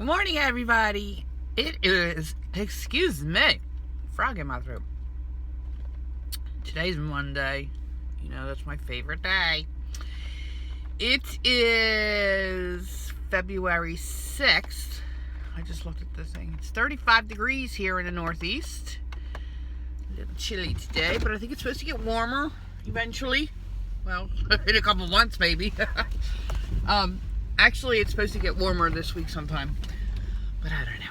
Good morning, everybody. It is, excuse me, frog in my throat. Today's Monday. You know, that's my favorite day. It is February 6th. I just looked at this thing. It's 35 degrees here in the Northeast. A little chilly today, but I think it's supposed to get warmer eventually. Well, in a couple months, maybe. Actually, it's supposed to get warmer this week sometime, but I don't know.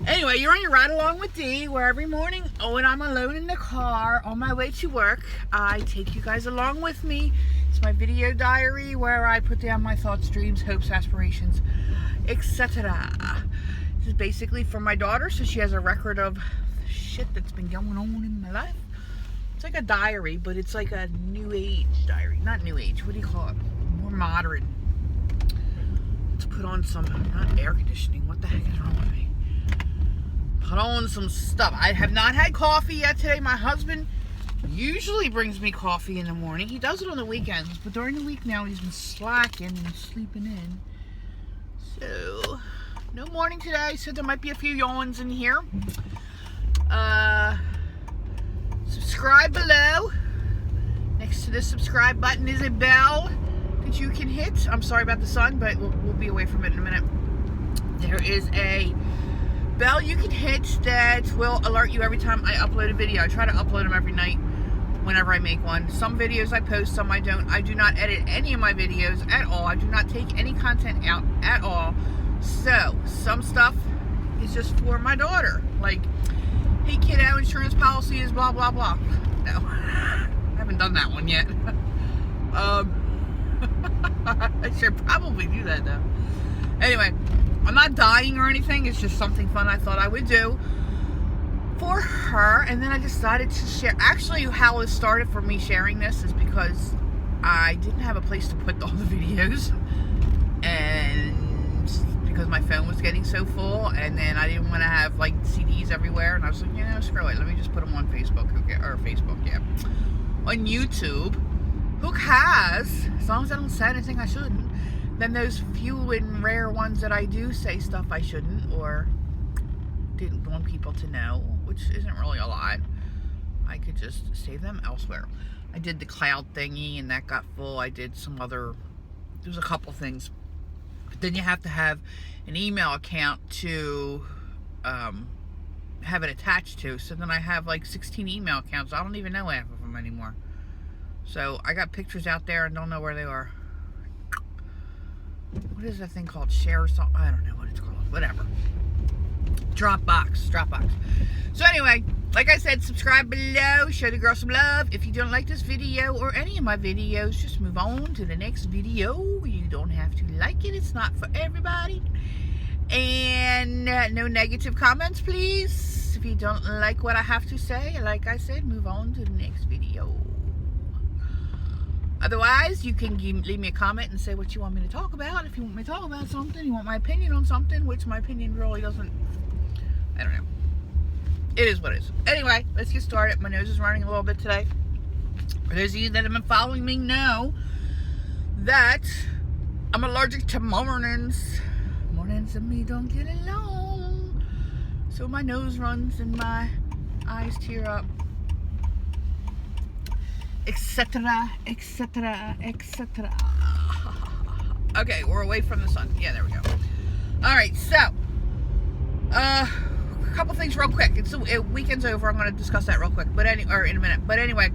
Anyway, you're on your ride along with Dee, where every morning, when I'm alone in the car on my way to work, I take you guys along with me. It's my video diary where I put down my thoughts, dreams, hopes, aspirations, etc. This is basically for my daughter, so she has a record of shit that's been going on in my life. It's like a diary, but it's like a new age diary. Not new age, what do you call it? More modern. Let's put on some, not air conditioning, what the heck is wrong with me? Put on some stuff. I have not had coffee yet today. My husband usually brings me coffee in the morning. He does it on the weekends, but during the week now he's been slacking and sleeping in. So, no morning today. So there might be a few yawns in here. Subscribe below. Next to the subscribe button is a bell that you can hit. I'm sorry about the sun, but we'll be away from it in a minute. There is a bell you can hit that will alert you every time I upload a video. I try to upload them every night whenever I make one. Some videos I post, some I don't. I do not edit any of my videos at all. I do not take any content out at all. So, some stuff is just for my daughter. Like, hey kiddo, insurance policy is blah blah blah. No, I haven't done that one yet. I should probably do that though. Anyway, I'm not dying or anything. It's just something fun I thought I would do for her. And then I decided to share. Actually, how it started for me sharing this is because I didn't have a place to put all the videos. And because my phone was getting so full. And then I didn't want to have like CDs everywhere. And I was like, you know, screw it. Let me just put them on Facebook. On YouTube. Who cares? As long as I don't say anything I shouldn't. Then those few and rare ones that I do say stuff I shouldn't or didn't want people to know, which isn't really a lot, I could just save them elsewhere. I did the cloud thingy and that got full. I did some other, there's a couple things. But then you have to have an email account to have it attached to. So then I have like 16 email accounts. I don't even know half of them anymore. So I got pictures out there and don't know where they are. What is that thing called? Share something? I don't know what it's called. Whatever. Dropbox. So anyway, like I said, subscribe below. Show the girl some love. If you don't like this video or any of my videos, just move on to the next video. You don't have to like it. It's not for everybody. And no negative comments, please. If you don't like what I have to say, like I said, move on to the next video. Otherwise, you can leave me a comment and say what you want me to talk about. If you want me to talk about something, you want my opinion on something, which my opinion really doesn't, I don't know. It is what it is. Anyway, let's get started. My nose is running a little bit today. For those of you that have been following me know that I'm allergic to mornings. Mornings and me don't get along. So my nose runs and my eyes tear up. Etc. Okay, we're away from the sun. Yeah, there we go. Alright, so a couple things real quick. Weekend's over. I'm going to discuss that real quick, in a minute. But anyway,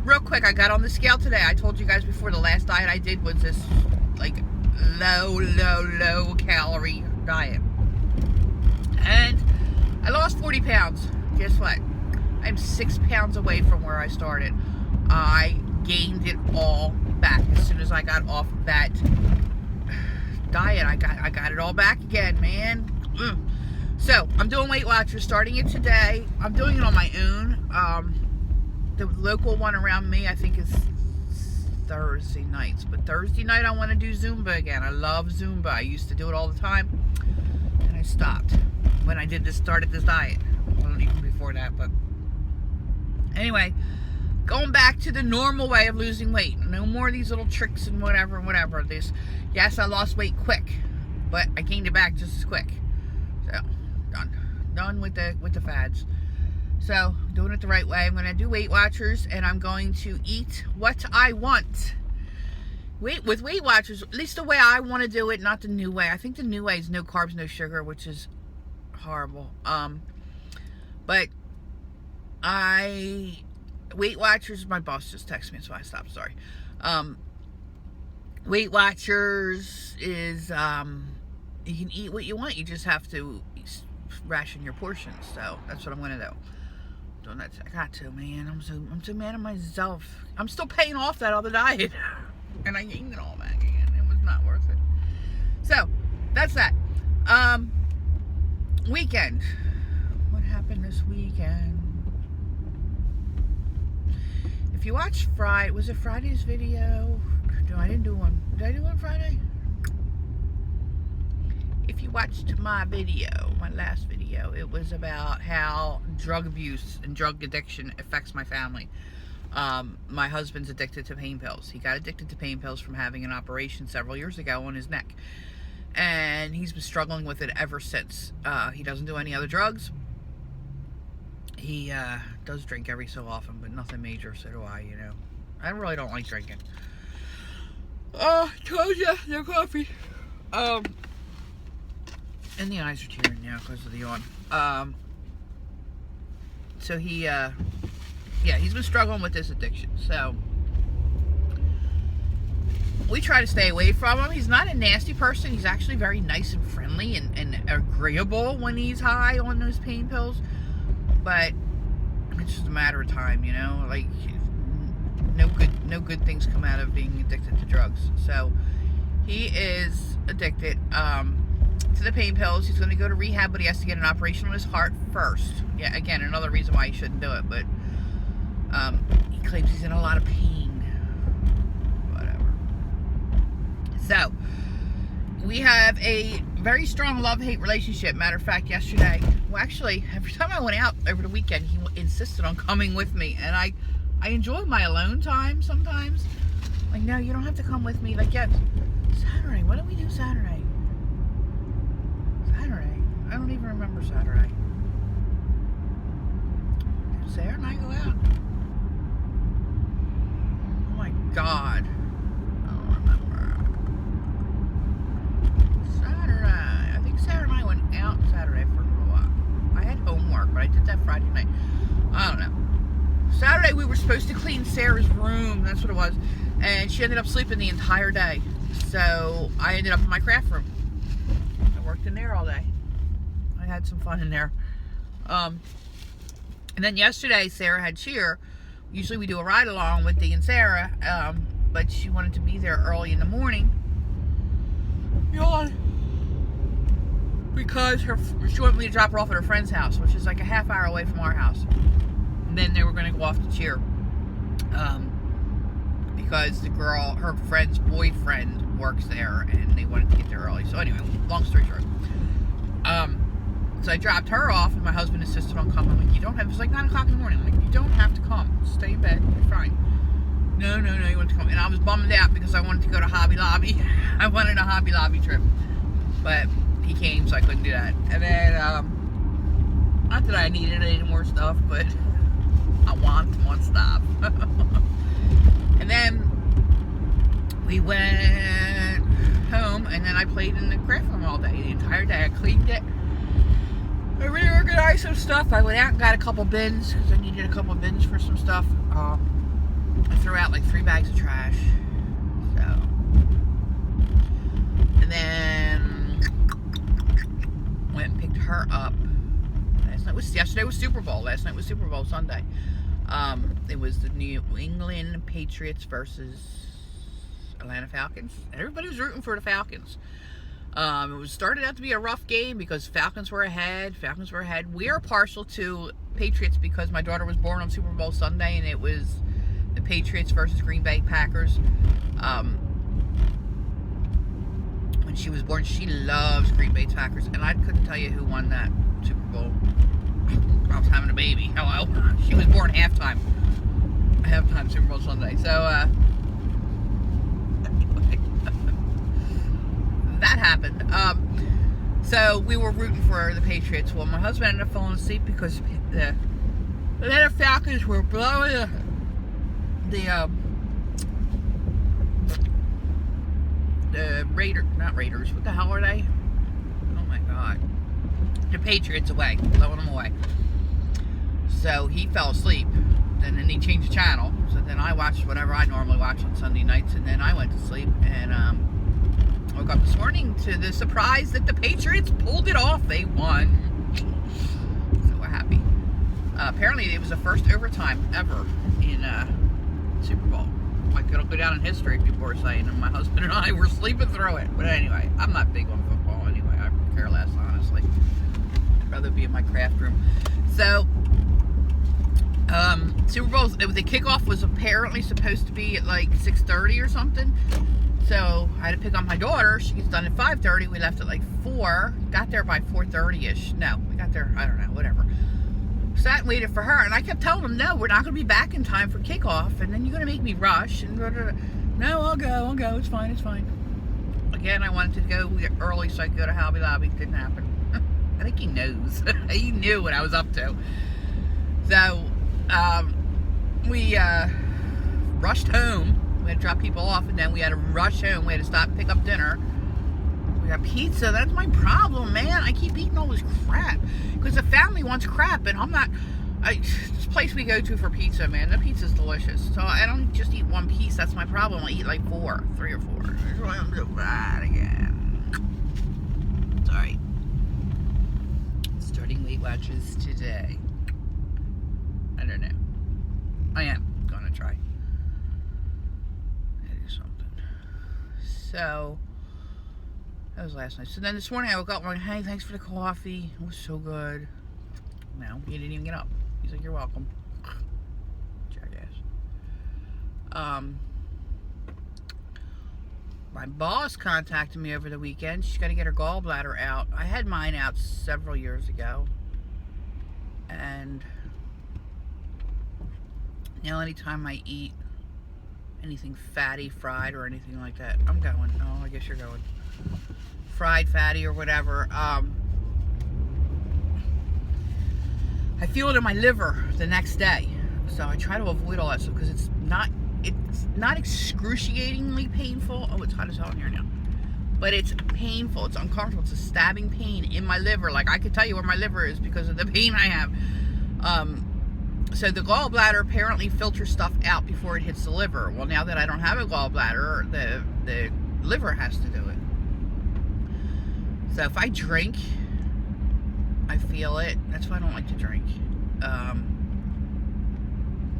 real quick, I got on the scale today. I told you guys before, the last diet I did was this like low calorie diet. And I lost 40 pounds. Guess what? I'm 6 pounds away from where I started. I gained it all back as soon as I got off of that diet. I got it all back again, man. So I'm doing Weight Watchers, starting it today. I'm doing it on my own. The local one around me, I think, is Thursday nights. But Thursday night I want to do Zumba again. I love Zumba. I used to do it all the time, and I stopped when I started this diet. Well, even before that, but anyway. Going back to the normal way of losing weight. No more of these little tricks and whatever. Yes, I lost weight quick, but I gained it back just as quick. Done with the fads. So, doing it the right way. I'm going to do Weight Watchers, and I'm going to eat what I want. With Weight Watchers, at least the way I want to do it, not the new way. I think the new way is no carbs, no sugar, which is horrible. But Weight Watchers, my boss just texted me, so I stopped, sorry. Weight Watchers is, you can eat what you want, you just have to ration your portions. So that's what I'm going to do. Doing that, I got to, man. I'm so mad at myself. I'm still paying off that other diet. And I gained it all back again. It was not worth it. So, that's that. Weekend. What happened this weekend? If you watched Friday, was it Friday's video? No, I didn't do one. Did I do one Friday? If you watched my video, my last video, it was about how drug abuse and drug addiction affects my family. My husband's addicted to pain pills. He got addicted to pain pills from having an operation several years ago on his neck. And he's been struggling with it ever since. He doesn't do any other drugs. He does drink every so often, but nothing major, so do I, you know. I really don't like drinking. Oh, told you, no coffee. And the eyes are tearing now because of the yawn. So he, yeah, he's been struggling with this addiction. So we try to stay away from him. He's not a nasty person. He's actually very nice and friendly and agreeable when he's high on those pain pills. But it's just a matter of time, you know. Like, no good things come out of being addicted to drugs. So he is addicted to the pain pills. He's going to go to rehab, but he has to get an operation on his heart first. Yeah, again, another reason why he shouldn't do it. But he claims he's in a lot of pain. Whatever. So we have a very strong love-hate relationship. Matter of fact, yesterday, well, actually, every time I went out over the weekend, he insisted on coming with me, and I enjoy my alone time sometimes. Like, no, you don't have to come with me. Like, yeah, Saturday. What did we do Saturday? I don't even remember Saturday. Did Sarah and I go out? Oh my God. I don't remember. Saturday. I think Sarah and I went out Saturday for a little while. I had homework, but I did that Friday night. I don't know. Saturday we were supposed to clean Sarah's room. That's what it was. And she ended up sleeping the entire day. So I ended up in my craft room. I worked in there all day. I had some fun in there. And then yesterday, Sarah had cheer. Usually we do a ride along with Dee and Sarah, but she wanted to be there early in the morning. Because she wanted me to drop her off at her friend's house, which is like a half hour away from our house. And then they were going to go off to cheer. Because the girl, her friend's boyfriend works there, and they wanted to get there early. So anyway, long story short. So I dropped her off, and my husband insisted on coming. I'm like, you don't have, it was like 9 o'clock in the morning. I'm like, you don't have to come. Stay in bed. You're fine. No, you want to come. And I was bummed out because I wanted to go to Hobby Lobby. I wanted a Hobby Lobby trip. But he came, so I couldn't do that. And then, not that I needed any more stuff, but I want more stuff. And then we went home, and then I played in the craft room all day, the entire day. I cleaned it. I reorganized some stuff. I went out and got a couple bins because I needed a couple bins for some stuff. I threw out like 3 bags of trash. So, and then went and picked her up. Yesterday was Super Bowl. Last night was Super Bowl Sunday. It was the New England Patriots versus Atlanta Falcons. And everybody was rooting for the Falcons. It started out to be a rough game because Falcons were ahead. We are partial to Patriots because my daughter was born on Super Bowl Sunday, and it was the Patriots versus Green Bay Packers. When she was born, she loves Green Bay Packers, and I couldn't tell you who won that Super Bowl. I was having a baby. Hello. She was born halftime Super Bowl Sunday. So, that happened. So we were rooting for the Patriots. Well, my husband ended up falling asleep because the Atlanta Falcons were blowing the not Raiders. What the hell are they? Oh my God. The Patriots away, blowing them away. So he fell asleep. And then he changed the channel. So then I watched whatever I normally watch on Sunday nights, and then I went to sleep. And woke up this morning to the surprise that the Patriots pulled it off. They won. So we're happy. Apparently, it was the first overtime ever in Super Bowl. Like, it'll go down in history, people were saying. And my husband and I were sleeping through it. But anyway, I'm not big on football anyway. I could care less, honestly. I'd rather be in my craft room. So, Super Bowl, the kickoff was apparently supposed to be at like 6:30 or something. So I had to pick up my daughter. She gets done at 5:30. We left at like 4. Got there by 4:30ish. No, we got there, I don't know, whatever. Sat and waited for her, and I kept telling them, no, we're not going to be back in time for kickoff, and then you're going to make me rush. And no, I'll go. It's fine. Again, I wanted to go early so I could go to Hobby Lobby. Didn't happen. I think he knows. He knew what I was up to. So, we rushed home. We had to drop people off, and then we had to rush home. We had to stop and pick up dinner. We got pizza. That's my problem, man. I keep eating all this crap because the family wants crap, and I'm not. This place we go to for pizza, man, the pizza's delicious. So I don't just eat one piece. That's my problem. I eat like 3 or 4. That's why I'm so bad again. Sorry. Starting Weight Watchers today. I don't know. I am gonna try. Do something. So that was last night. So then this morning I woke up and I'm like, hey, thanks for the coffee. It was so good. No, he didn't even get up. He's like, you're welcome. Jackass. My boss contacted me over the weekend. She's got to get her gallbladder out. I had mine out several years ago. And now anytime I eat anything fatty, fried, or anything like that, I'm going. Oh, I guess you're going. Fried, fatty, or whatever. I feel it in my liver the next day. So I try to avoid all that stuff because it's not excruciatingly painful. Oh, it's hot as hell in here now. But it's painful. It's uncomfortable. It's a stabbing pain in my liver. Like, I could tell you where my liver is because of the pain I have. So the gallbladder apparently filters stuff out before it hits the liver. Well, now that I don't have a gallbladder, the liver has to do it. So if I drink, I feel it. That's why I don't like to drink.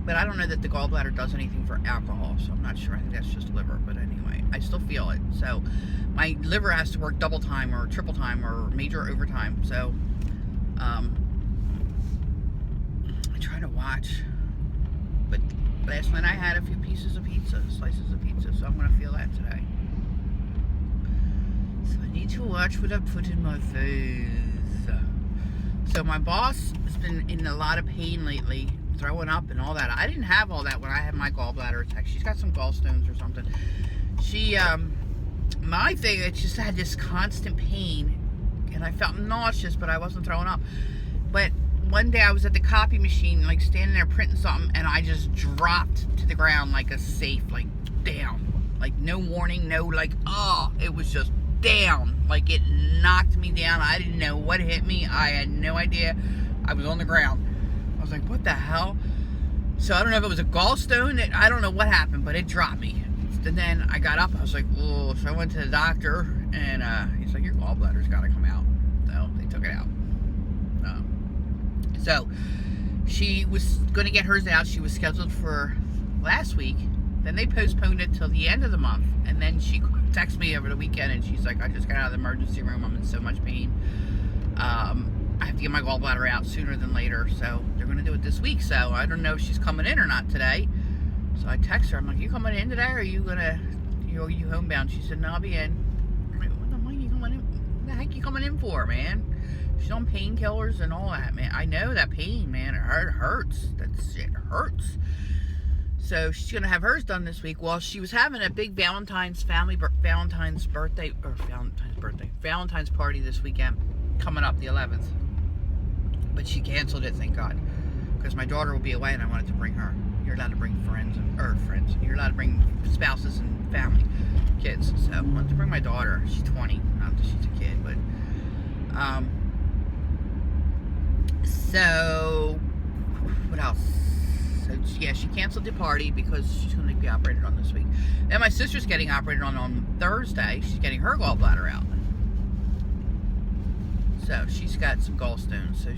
But I don't know that the gallbladder does anything for alcohol, so I'm not sure. I think that's just liver. But anyway, I still feel it. So my liver has to work double time or triple time or major overtime. So I try to watch. But last night I had a few slices of pizza, so I'm going to feel that today. So I need to watch what I put in my face. So my boss has been in a lot of pain lately, throwing up and all that. I didn't have all that when I had my gallbladder attack. She's got some gallstones or something. She, my thing, it just had this constant pain, and I felt nauseous, but I wasn't throwing up. But one day I was at the copy machine, like standing there printing something, and I just dropped to the ground like a safe, like down. Like no warning, no like, oh, it was just down. Like it knocked me down. I didn't know what hit me. I had no idea. I was on the ground. I was like, what the hell? So I don't know if it was a gallstone. I don't know what happened, but it dropped me. And then I got up. I was like, oh. So I went to the doctor, and he's like, your gallbladder's got to come out. So they took it out. So she was going to get hers out. She was scheduled for last week. Then they postponed it till the end of the month. And then she texted me over the weekend, and she's like, I just got out of the emergency room. I'm in so much pain. I have to get my gallbladder out sooner than later. So they're going to do it this week. So I don't know if she's coming in or not today. So I text her. I'm like, you coming in today, or are you going to, are you homebound? She said, no, I'll be in. I'm like, what the heck you coming in? What the heck you coming in for, man? She's on painkillers and all that, man. I know that pain, man. It hurts. That shit hurts. So she's going to have hers done this week. Well, she was having a big Valentine's family Valentine's party this weekend, coming up the 11th. But she canceled it, thank God, because my daughter will be away and I wanted to bring her. You're allowed to bring friends. You're allowed to bring spouses and family, kids. So I wanted to bring my daughter. She's 20, not that she's a kid, but so what else? So yeah, she canceled the party because she's going to be operated on this week. Then my sister's getting operated on Thursday. She's getting her gallbladder out. So she's got some gallstones. So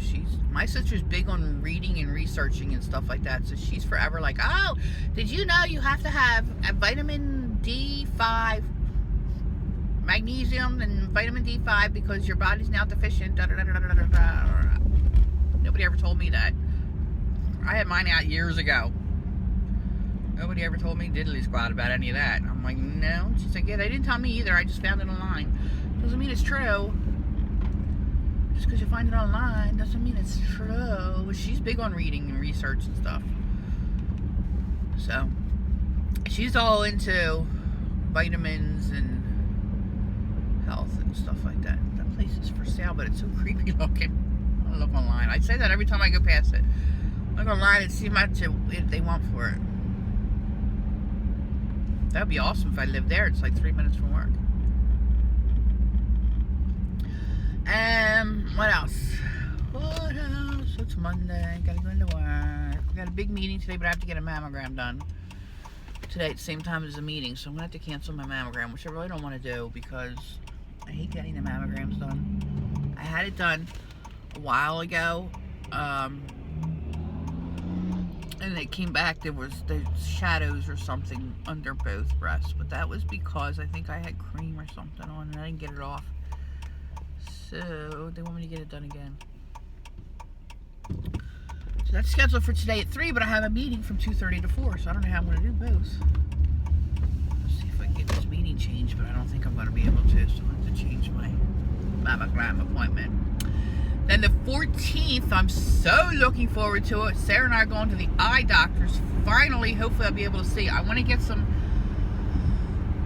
my sister's big on reading and researching and stuff like that. So she's forever like, oh, did you know you have to have a vitamin D5, magnesium and vitamin D5 because your body's now deficient. Da, da, da, da, da, da, da. Nobody ever told me that. I had mine out years ago. Nobody ever told me diddly squat about any of that. I'm like, no. She's like, yeah, they didn't tell me either. I just found it online. Doesn't mean it's true. Just because you find it online doesn't mean it's true. She's big on reading and research and stuff. So, she's all into vitamins and health and stuff like that. That place is for sale, but it's so creepy looking. I'll look online. I say that every time I go past it. Look online and see how much they want for it. That would be awesome if I lived there. It's like 3 minutes from work. What else? What else? It's Monday. Gotta go into work. We got a big meeting today, but I have to get a mammogram done today at the same time as the meeting. So I'm gonna have to cancel my mammogram, which I really don't want to do because I hate getting the mammograms done. I had it done a while ago. And it came back, there was the shadows or something under both breasts. But that was because I think I had cream or something on and I didn't get it off. So they want me to get it done again. So that's scheduled for today at 3, but I have a meeting from 2:30 to 4, so I don't know how I'm going to do both. Let's see if I can get this meeting changed, but I don't think I'm going to be able to, so I have to change my mammogram appointment. Then the 14th, I'm so looking forward to it. Sarah and I are going to the eye doctors. Finally, hopefully I'll be able to see. I want to get some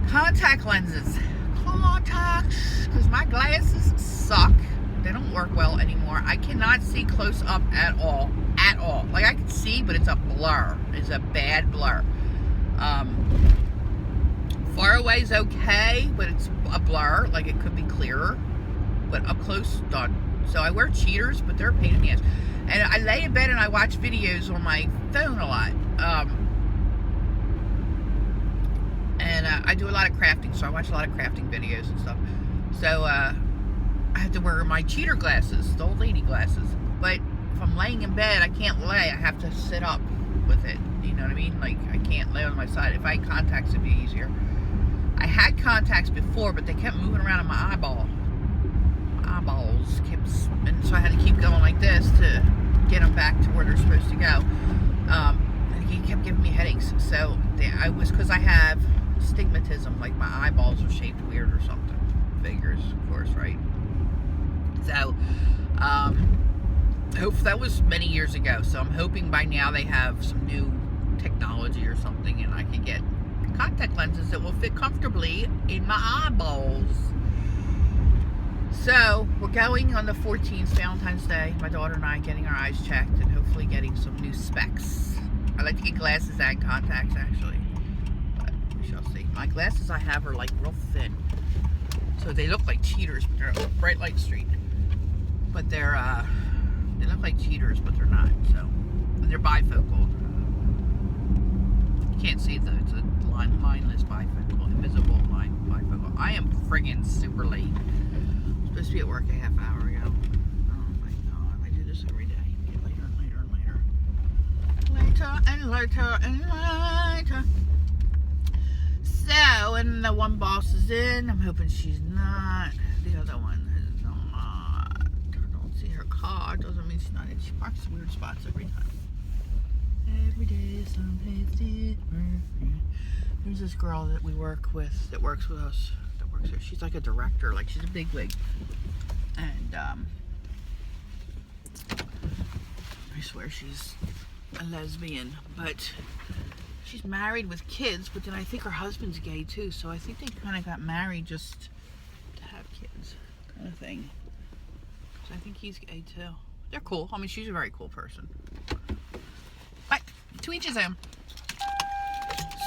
contact lenses. Contacts. Because my glasses suck. They don't work well anymore. I cannot see close up at all. At all. Like I can see, but it's a blur. It's a bad blur. Far away is okay, but it's a blur. Like it could be clearer. But up close, done. So I wear cheaters, but they're a pain in the ass. And I lay in bed and I watch videos on my phone a lot. And I do a lot of crafting, so I watch a lot of crafting videos and stuff. So I have to wear my cheater glasses, the old lady glasses. But if I'm laying in bed, I can't lay. I have to sit up with it. You know what I mean? Like I can't lay on my side. If I had contacts, it'd be easier. I had contacts before, but they kept moving around in my eyeball. Eyeballs kept, and so I had to keep going like this to get them back to where they're supposed to go. And he kept giving me headaches. So I was, because I have stigmatism, like my eyeballs are shaped weird or something. Figures, of course, right? So, that was many years ago. So I'm hoping by now they have some new technology or something, and I can get contact lenses that will fit comfortably in my eyeballs. So, we're going on the 14th, Valentine's Day. My daughter and I getting our eyes checked and hopefully getting some new specs. I like to get glasses and contacts, actually. But we shall see. My glasses I have are like real thin. So they look like cheaters, but they're bright light street. But they look like cheaters, but they're not. So, they're bifocal. You can't see though. It's a lineless bifocal, invisible line bifocal. I am friggin' super late. Supposed to be at work a half hour ago. Oh my god, I do this every day. Get later and later and later. Later and later and later. So, and the one boss is in. I'm hoping she's not. The other one is not. I don't see her car. Doesn't mean she's not in. She parks weird spots every time. Every day someplace different. There's this girl that we work with that works with us. So she's like a director, like she's a bigwig, and I swear she's a lesbian, but she's married with kids, but then I think her husband's gay too, so I think they kind of got married just to have kids, kind of thing. So I think he's gay too. They're cool. I mean, she's a very cool person. But to each his own.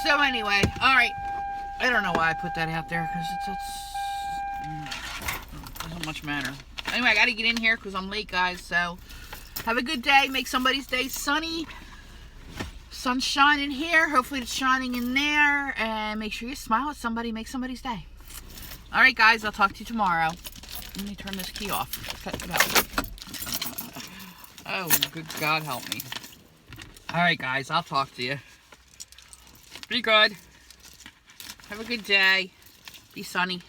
So anyway, all right. I don't know why I put that out there, because doesn't much matter. Anyway, I got to get in here because I'm late, guys. So have a good day. Make somebody's day sunny. Sun's shining here. Hopefully it's shining in there. And make sure you smile at somebody. Make somebody's day. All right, guys. I'll talk to you tomorrow. Let me turn this key off. Cut it out. Oh, good God help me. All right, guys. I'll talk to you. Be good. Have a good day. Be sunny.